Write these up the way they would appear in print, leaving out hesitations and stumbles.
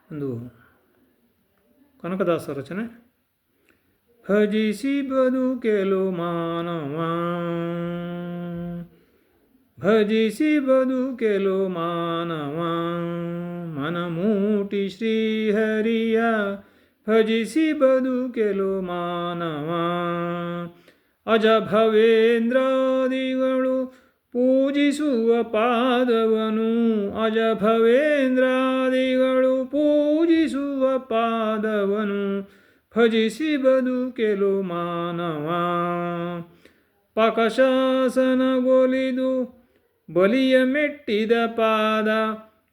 ಒಂದು ಕನಕದಾಸ ರಚನೆ. ಭಜಿಸಿ ಬದುಕೆಲು ಮಾನವ, ಭಜಿಸಿ ಬದುಕೆಲು ಮಾನವ, ಮನಮೂಟಿ ಶ್ರೀಹರಿಯ ಭಜಿಸಿ ಬದುಕೆಲು ಮಾನವ. ಅಜ ಭವೇಂದ್ರಾದಿಗಳು ಪೂಜಿಸುವ ಪಾದವನು, ಅಜ ಭವೇಂದ್ರಾದಿಗಳು ಪೂಜಿಸುವ ಪಾದವನು ಭಜಿಸಿ ಬದುಕೆಲು ಮಾನವ. ಪಾಕಶಾಸನಗೊಲಿದು ಬಲಿಯ ಮೆಟ್ಟಿದ ಪಾದ,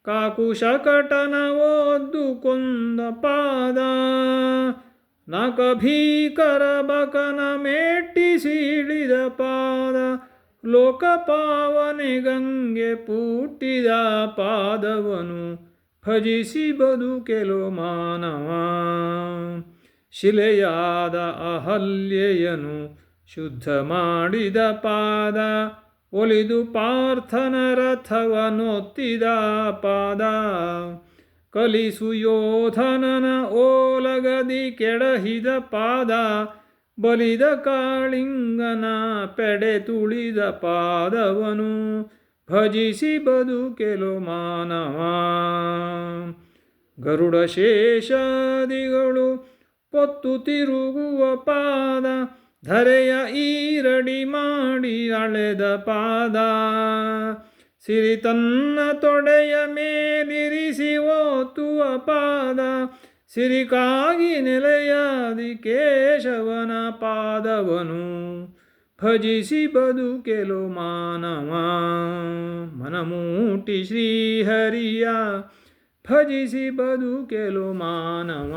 ಕಾಕುಶಕಟನ ಓದ್ದು ಕೊಂದ ಪಾದ, ನಕಭೀಕರ ಬಕನ ಮೆಟ್ಟಿಸಿಳಿದ ಪಾದ, ಲೋಕಪಾವನೆ ಗಂಗೆ ಪುಟ್ಟಿದ ಪಾದವನು ಭಜಿಸಿ ಬದುಕೆಲು ಮಾನವ. ಶಿಲೆಯಾದ ಅಹಲ್ಯೆಯನು ಶುದ್ಧ ಮಾಡಿದ ಪಾದ, ಒಲಿದು ಪಾರ್ಥನ ರಥವನೊತ್ತಿದ ಪಾದ, ಕಲಿಸು ಯೋಧನನ ಓಲಗದಿ ಕೆಡಹಿದ ಪಾದ, ಬಲಿದ ಕಾಳಿಂಗನ ಪೆಡೆ ತುಳಿದ ಪಾದವನು ಭಜಿಸಿ ಬದುಕೆಲು ಮಾನವ. ಗರುಡ ಶೇಷಾದಿಗಳು ಪೊತ್ತು ತಿರುಗುವ ಪಾದ, ಧರೆಯ ಈರಡಿ ಮಾಡಿ ಅಳೆದ ಪಾದ, ಸಿರಿ ತನ್ನ ತೊಡೆಯ ಮೇಲಿರಿಸಿ ಒತ್ತುವ ಪಾದ, ಸಿರಿಕಾಗಿ ನೆಲೆಯಾದಿ ಕೇಶವನ ಪಾದವನು ಭಜಿಸಿ ಬದುಕೆಲು ಮಾನವ. ಮನಮೂಟಿ ಶ್ರೀಹರಿಯ ಭಜಿಸಿ ಬದುಕೆಲು ಮಾನವ.